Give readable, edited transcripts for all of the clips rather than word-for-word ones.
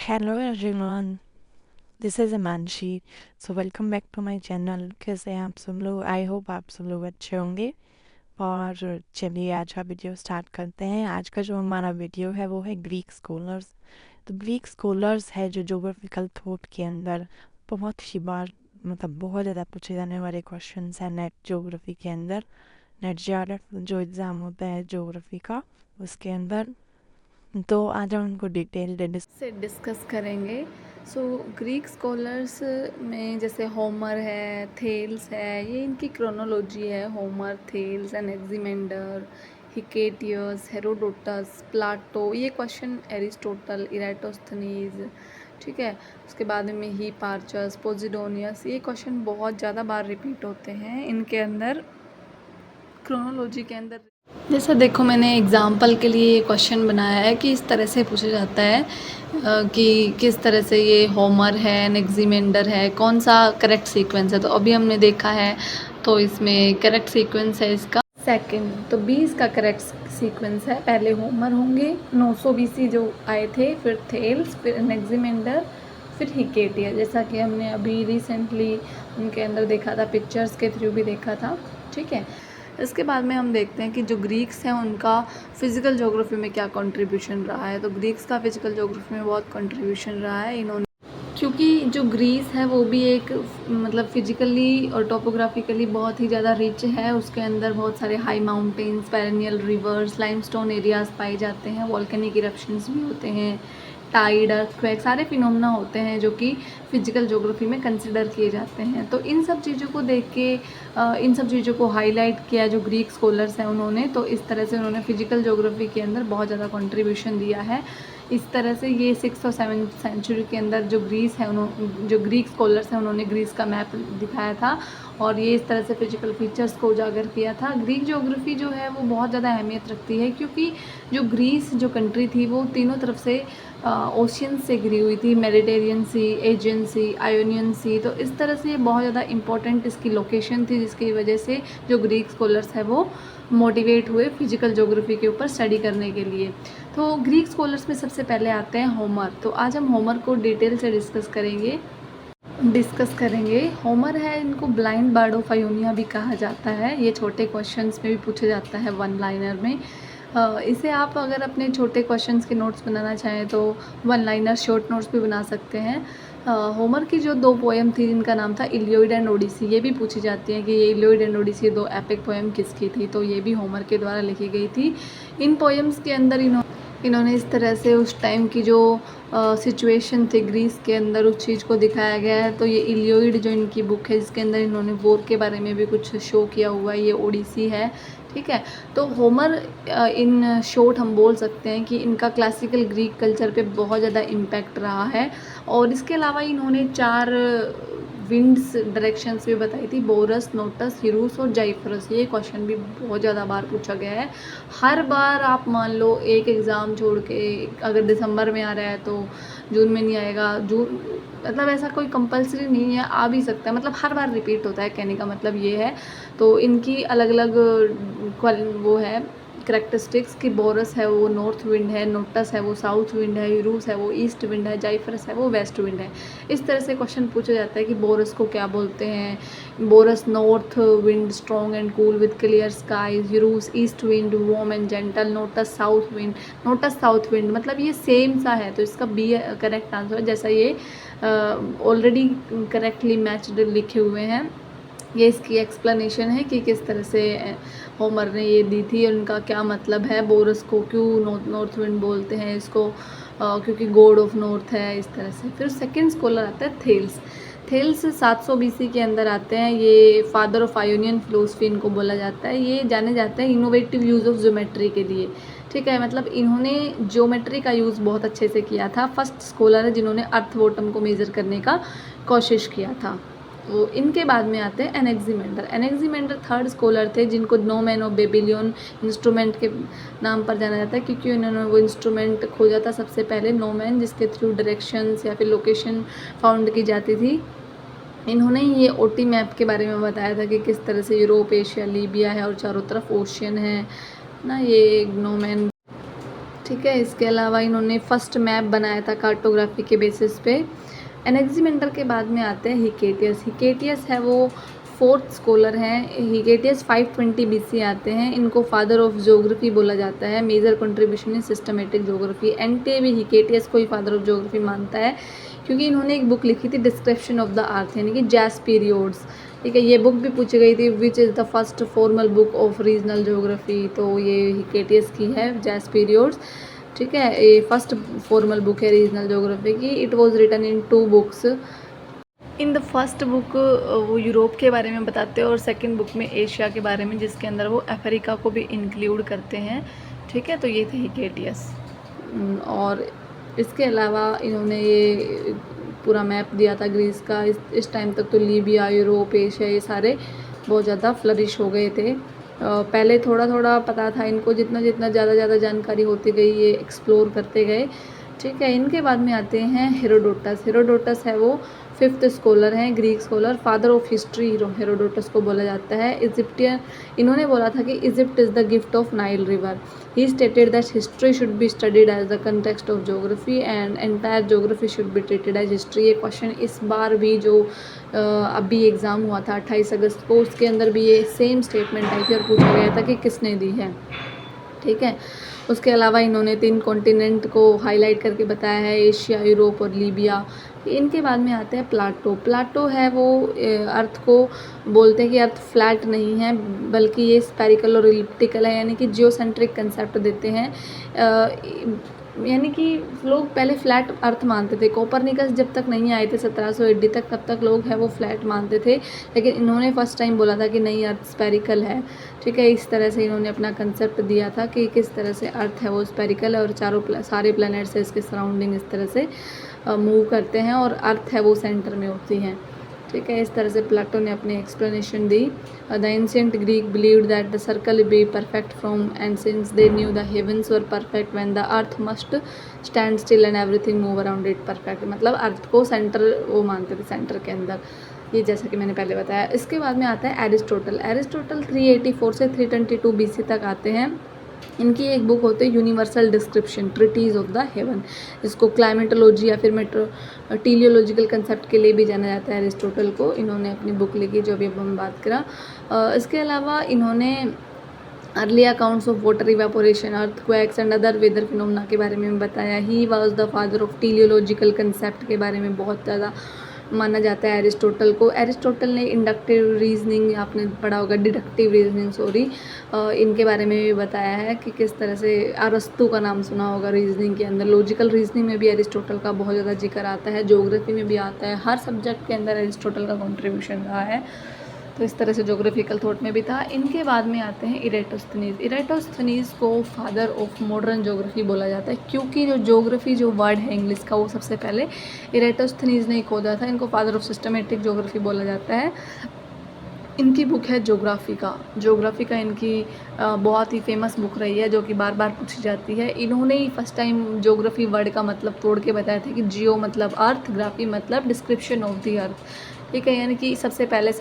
Hello everyone, this is Imanshi. So welcome back to my channel. कैसे हैं आप सब लोग? आई होप आप सब लोग अच्छे होंगे। और चलिए आज का वीडियो स्टार्ट करते हैं। आज का जो हमारा वीडियो है वो है ग्रीक स्कॉलर्स। तो ग्रीक स्कॉलर्स है जो जोग्राफिकल थॉट के अंदर बहुत सी बार बहुत ज़्यादा पूछे जाने वाले क्वेश्चन हैं नेट जोग्राफी के अंदर। नेट JRF जो एग्ज़ाम होता है जोग्राफी का उसके अंदर। तो आज हम उनको डिटेल से डिस्कस करेंगे। ग्रीक स्कॉलर्स में जैसे होमर है, थेल्स है, ये इनकी क्रोनोलॉजी है। Homer, Thales, Anaximander, Hecataeus, Herodotus, Plato, ये क्वेश्चन एरिस्टोटल, इराटोस्थनीज, ठीक है। उसके बाद में हिपार्चस, पोजिडोनियस, ये क्वेश्चन बहुत ज़्यादा बार रिपीट होते हैं इनके अंदर क्रोनोलॉजी के अंदर। जैसा देखो मैंने एग्ज़ाम्पल के लिए ये क्वेश्चन बनाया है कि इस तरह से पूछा जाता है कि किस तरह से ये होमर है, एनेक्सिमेंडर है, कौन सा करेक्ट सीक्वेंस है। तो अभी हमने देखा है, तो इसमें करेक्ट सीक्वेंस है इसका सेकंड। तो 20 का करेक्ट सीक्वेंस है। पहले होमर होंगे 900 BC जो आए थे, फिर थेल्स, फिर एनेक्सिमेंडर, फिर हिकेटिया, जैसा कि हमने अभी रिसेंटली उनके अंदर देखा था, पिक्चर्स के थ्रू भी देखा था, ठीक है। इसके बाद में हम देखते हैं कि जो ग्रीक्स हैं उनका फ़िज़िकल ज्योग्राफी में क्या कंट्रीब्यूशन रहा है। तो ग्रीक्स का फ़िज़िकल ज्योग्राफी में बहुत कंट्रीब्यूशन रहा है इन्होंने, क्योंकि जो ग्रीस है वो भी एक फिजिकली और टोपोग्राफिकली बहुत ही ज़्यादा रिच है। उसके अंदर बहुत सारे high mountains, perennial reverse, limestone areas पाए जाते हैं, वॉल्केनिक इरप्शंस भी होते हैं, टाइड, अर्थक्वेक, सारे फिनोमेना होते हैं जो कि फ़िज़िकल ज्योग्राफी में कंसिडर किए जाते हैं। तो इन सब चीज़ों को देख के इन सब चीज़ों को हाईलाइट किया जो ग्रीक स्कॉलर्स हैं उन्होंने। तो इस तरह से उन्होंने फ़िज़िकल ज्योग्राफी के अंदर बहुत ज़्यादा कंट्रीब्यूशन दिया है। इस तरह से ये 6th और 7th सेंचुरी के अंदर जो ग्रीक स्कॉलर्स हैं उन्होंने ग्रीस का मैप दिखाया था और ये इस तरह से फिजिकल फीचर्स को उजागर किया था। ग्रीक ज्योग्राफी जो है वो बहुत ज़्यादा अहमियत रखती है, क्योंकि जो ग्रीस जो कंट्री थी वो तीनों तरफ से ओशियन से घिरी हुई थी, मेडिटेरियन सी, एजियन सी, आयोनियन सी। तो इस तरह से ये बहुत ज़्यादा इंपॉर्टेंट इसकी लोकेशन थी, जिसकी वजह से जो ग्रीक स्कॉलर्स है वो मोटिवेट हुए फिजिकल ज्योग्राफी के ऊपर स्टडी करने के लिए। तो ग्रीक स्कॉलर्स में सबसे पहले आते हैं होमर। तो आज हम होमर को डिटेल से डिस्कस करेंगे। होमर है, इनको ब्लाइंड बर्ड ऑफ आयोनिया भी कहा जाता है। ये छोटे क्वेश्चंस में भी पूछा जाता है, वन लाइनर में। इसे आप अगर अपने छोटे क्वेश्चंस के नोट्स बनाना चाहें तो वन लाइनर शॉर्ट नोट्स भी बना सकते हैं। होमर की जो 2 पोएम थी जिनका नाम था इलियोड एंड ओडिसी, ये भी पूछी जाती है कि ये इलियोड एंड ओडिसी 2 एपिक पोएम किसकी थी। तो ये भी होमर के द्वारा लिखी गई थी। इन पोएम्स के अंदर इन्होंने इस तरह से उस टाइम की जो सिचुएशन थी ग्रीस के अंदर उस चीज़ को दिखाया गया है। तो ये इलियोड जो इनकी बुक है जिसके अंदर इन्होंने वॉर के बारे में भी कुछ शो किया हुआ है, ये ओडिसी है, ठीक है। तो होमर इन शॉर्ट हम बोल सकते हैं कि इनका क्लासिकल ग्रीक कल्चर पे बहुत ज़्यादा इम्पैक्ट रहा है। और इसके अलावा इन्होंने 4 विंड्स डायरेक्शंस भी बताई थी, बोरस, नोटस, यूरुस और जाइफरस। ये क्वेश्चन भी बहुत ज़्यादा बार पूछा गया है। हर बार आप मान लो एक एग्ज़ाम छोड़ के, अगर दिसंबर में आ रहा है तो जून में नहीं आएगा, जून ऐसा कोई कंपलसरी नहीं है, आ भी सकता है, हर बार रिपीट होता है, कहने का मतलब ये है। तो इनकी अलग अलग वो है करेक्टरिस्टिक्स कि बोरस है वो नॉर्थ विंड है, नोटस है वो साउथ विंड है, यूरुस है वो ईस्ट विंड है, जाइफरस है वो वेस्ट विंड है। इस तरह से क्वेश्चन पूछा जाता है कि बोरस को क्या बोलते हैं। Boreas north wind, strong and cool with clear skies, Eurus east wind, warm and gentle, Notus south wind, Notus south wind, ये सेम सा है। तो इसका बी करेक्ट आंसर है, जैसा ये ऑलरेडी करेक्टली मैच्ड लिखे हुए हैं। ये इसकी एक्सप्लेनेशन है कि किस तरह से होमर ने ये दी थी और उनका क्या मतलब है। बोरस को क्यों नॉर्थ विंड बोलते हैं इसको, क्योंकि गॉड ऑफ नॉर्थ है, इस तरह से। फिर सेकंड स्कॉलर आता है थेल्स। थेल्स 700 BC के अंदर आते हैं। ये फादर ऑफ आयोनियन फिलोसफी इनको बोला जाता है। ये जाने जाते हैं इनोवेटिव यूज़ ऑफ ज्योमेट्री के लिए, ठीक है। इन्होंने ज्योमेट्री का यूज़ बहुत अच्छे से किया था। फर्स्ट स्कॉलर है जिन्होंने अर्थ बॉटम को मेज़र करने का कोशिश किया था। तो इनके बाद में आते हैं एनेक्सिमेंडर। एनेक्सिमेंडर थर्ड स्कॉलर थे जिनको gnomon of Babylon instrument के नाम पर जाना जाता है, क्योंकि उन्होंने वो इंस्ट्रूमेंट खोजा था सबसे पहले, नो मैन, जिसके थ्रू डायरेक्शंस या फिर लोकेशन फाउंड की जाती थी। इन्होंने ये ओटी मैप के बारे में बताया था कि किस तरह से यूरोप, एशिया, लीबिया है और चारों तरफ ओशियन है ना। ये नो मैन ठीक है। इसके अलावा इन्होंने फर्स्ट मैप बनाया था कार्टोग्राफी के बेसिस पे। एनेक्सीमेंडर के बाद में आते हैं हिकेटियस। हिकेटियस है वो फोर्थ स्कॉलर हैं। हिकेटियस 520 BC आते हैं। इनको फादर ऑफ ज्योग्राफी बोला जाता है। Major contribution in systematic geography. NTA भी हिकेटियस को ही फादर ऑफ ज्योग्राफी मानता है, क्योंकि इन्होंने एक बुक लिखी थी डिस्क्रिप्शन ऑफ द अर्थ, यानी कि जैस पीरियोड्स। ठीक है, ये बुक भी पूछी गई थी, which is the first formal book of regional geography. तो ये हिकेटियस की है, जैस पीरियोड्स। ठीक है, ये फर्स्ट फॉर्मल बुक है रीजनल ज्योग्राफी की। It was written in 2 books. In the first book वो यूरोप के बारे में बताते हैं और सेकंड बुक में एशिया के बारे में, जिसके अंदर वो अफ्रीका को भी इंक्लूड करते हैं। ठीक है, तो ये थे हिकेटियस। और इसके अलावा इन्होंने ये पूरा मैप दिया था ग्रीस का। इस टाइम तक तो लीबिया, यूरोप, एशिया ये सारे बहुत ज़्यादा फ्लरिश हो गए थे। पहले थोड़ा थोड़ा पता था इनको, जितना जितना ज़्यादा जानकारी होती गई ये एक्सप्लोर करते गए। ठीक है, इनके बाद में आते हैं हेरोडोटस। हेरोडोटस है वो 5th स्कॉलर हैं, Greek scholar, father of history Herodotus को बोला जाता है। इजिप्टियन, इन्होंने बोला था कि Egypt is the gift of Nile river. He stated that history should be studied as the context of geography and entire geography should be treated as history. ये question इस बार भी जो अभी एग्ज़ाम हुआ था 28 अगस्त को, उसके अंदर भी ये सेम स्टेटमेंट आई थी और पूछा गया था कि किसने दी है। ठीक है, उसके अलावा इन्होंने 3 कॉन्टिनेंट को हाईलाइट करके बताया है, एशिया, यूरोप और लीबिया। इनके बाद में आते हैं प्लाटो। प्लाटो है वो अर्थ को बोलते हैं कि अर्थ फ्लैट नहीं है, बल्कि ये स्पेरिकल और इलिप्टिकल है, यानी कि जियोसेंट्रिक कंसेप्ट देते हैं। यानी कि लोग पहले फ्लैट अर्थ मानते थे। कोपरनिकस जब तक नहीं आए थे 1700 AD तक, तब तक लोग है वो फ्लैट मानते थे, लेकिन इन्होंने फर्स्ट टाइम बोला था कि नहीं, अर्थ स्पेरिकल है। ठीक है, इस तरह से इन्होंने अपना कंसेप्ट दिया था कि किस तरह से अर्थ है वो स्पेरिकल है और सारे प्लैनेट्स है इसके सराउंडिंग इस तरह से मूव करते हैं और अर्थ है वो सेंटर में होती हैं। ठीक है, इस तरह से प्लाटो ने अपनी एक्सप्लेनेशन दी। The ancient Greek believed that the circle be perfect from and since they knew the heavens were perfect when the earth must stand still and everything move around it perfect. मतलब earth को centre वो मानते थे, centre के अंदर, ये जैसा कि मैंने पहले बताया। इसके बाद में आता है एरिस्टोटल। एरिस्टोटल 384 से 322 BC तक आते हैं। इनकी एक बुक होती है universal description, treatises of the haven. इसको क्लाइमेटोलॉजी या फिर टीलियोलॉजिकल कंसेप्ट के लिए भी जाना जाता है। एरिस्टोटल को इन्होंने अपनी बुक लिखी जो अभी हम बात करा। इसके अलावा इन्होंने early accounts of water evaporation, earthquakes and other weather phenomena के बारे में बताया। He was the father of teleological concept के बारे में बहुत ज़्यादा माना जाता है एरिस्टोटल को। एरिस्टोटल ने इंडक्टिव रीजनिंग, आपने पढ़ा होगा डिडक्टिव रीजनिंग, सॉरी, इनके बारे में भी बताया है कि किस तरह से अरस्तु का नाम सुना होगा रीजनिंग के अंदर। लॉजिकल रीजनिंग में भी एरिस्टोटल का बहुत ज़्यादा जिक्र आता है, ज्योग्राफी में भी आता है, हर सब्जेक्ट के अंदर एरिस्टोटल का कॉन्ट्रीब्यूशन रहा है। तो इस तरह से ज्योग्राफिकल थॉट में भी था। इनके बाद में आते हैं इरेटोस्थनीज। इरेटोस्थनीज को फादर ऑफ मॉडर्न ज्योग्राफी बोला जाता है, क्योंकि जो ज्योग्राफी जो वर्ड है इंग्लिश का वो सबसे पहले इरेटोस्थनीज ने खोदा था। इनको फादर ऑफ सिस्टमेटिक ज्योग्राफी बोला जाता है। इनकी बुक है ज्योग्राफिका। ज्योग्राफिका इनकी बहुत ही फेमस बुक रही है, जो कि बार बार पूछी जाती है। इन्होंने ही फर्स्ट टाइम ज्योग्राफी वर्ड का मतलब तोड़ के बताया था कि जियो मतलब अर्थ, ग्राफी मतलब डिस्क्रिप्शन ऑफ द अर्थ। ठीक है, यानी कि सबसे पहले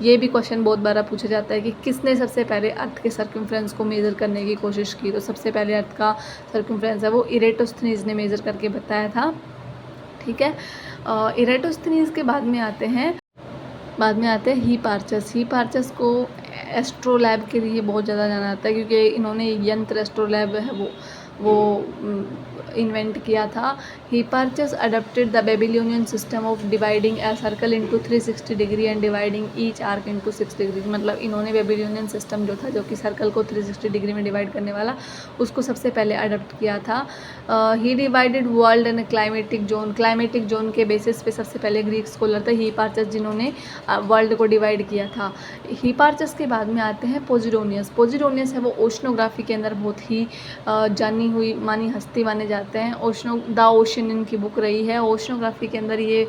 ये भी क्वेश्चन बहुत बार पूछा जाता है कि किसने सबसे पहले अर्थ के सर्कमफ्रेंस को मेज़र करने की कोशिश की। तो सबसे पहले अर्थ का सर्कमफ्रेंस है वो इरेटोस्थनीज ने मेज़र करके बताया था। ठीक है, इरेटोस्थनीज के बाद में आते हैं हिपार्चस। हिपार्चस को एस्ट्रोलैब के लिए बहुत ज़्यादा जाना जाता है, क्योंकि इन्होंने यंत्र एस्ट्रोलैब है वो इन्वेंट किया था। Hipparchus adopted the Babylonian system of dividing a circle into 360 degree and dividing each arc into 6 degree. मतलब इन्होंने बेबीलोनियन सिस्टम जो था, जो कि सर्कल को 360 डिग्री में डिवाइड करने वाला, उसको सबसे पहले अडॉप्ट किया था। He divided world and climatic zone. Climatic zone के बेसिस पे सबसे पहले ग्रीक स्कॉलर थे हिपार्चस, जिन्होंने वर्ल्ड को डिवाइड किया था। हिपार्चस के बाद में आते हैं पोजिडोनियस। पोजिडोनियस है वो ओशनोग्राफी के अंदर बहुत ही जानी हुई मानी हस्ती माने जाते हैं। द ओशन इनकी बुक रही है। ओशनोग्राफी के अंदर ये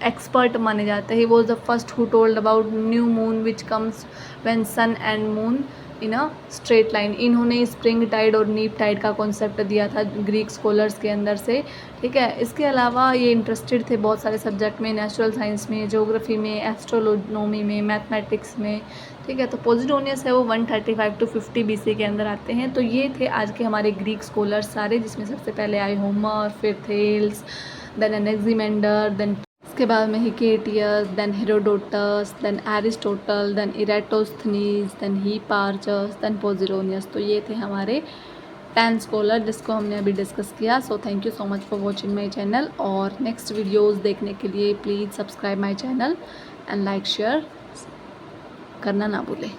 एक्सपर्ट माने जाते हैं। He was the first who told about new moon which comes when sun and moon in a straight line. इन्होंने स्प्रिंग टाइड और नीप टाइड का कॉन्सेप्ट दिया था ग्रीक स्कॉलर्स के अंदर से, ठीक है। इसके अलावा ये इंटरेस्टेड थे बहुत सारे सब्जेक्ट में, नेचुरल साइंस में, ज्योग्राफी में, एस्ट्रोनॉमी में, मैथमेटिक्स में, ठीक है। तो पॉजिडोनियस है वो 135 to 50 BC के अंदर आते हैं। तो ये थे आज के हमारे ग्रीक स्कॉलर्स सारे, जिसमें सबसे पहले आए होमर, फिर थेल्स, देन एनेक्सिमेंडर, देन इसके बाद में Hecataeus, then Herodotus, then Aristotle, then Eratosthenes, then Hipparchus, then Posidonius. तो ये थे हमारे 10 स्कॉलर जिसको हमने अभी डिस्कस किया। So thank you so much for watching my channel, और नेक्स्ट वीडियोज़ देखने के लिए please subscribe my channel and like share करना ना भूलें।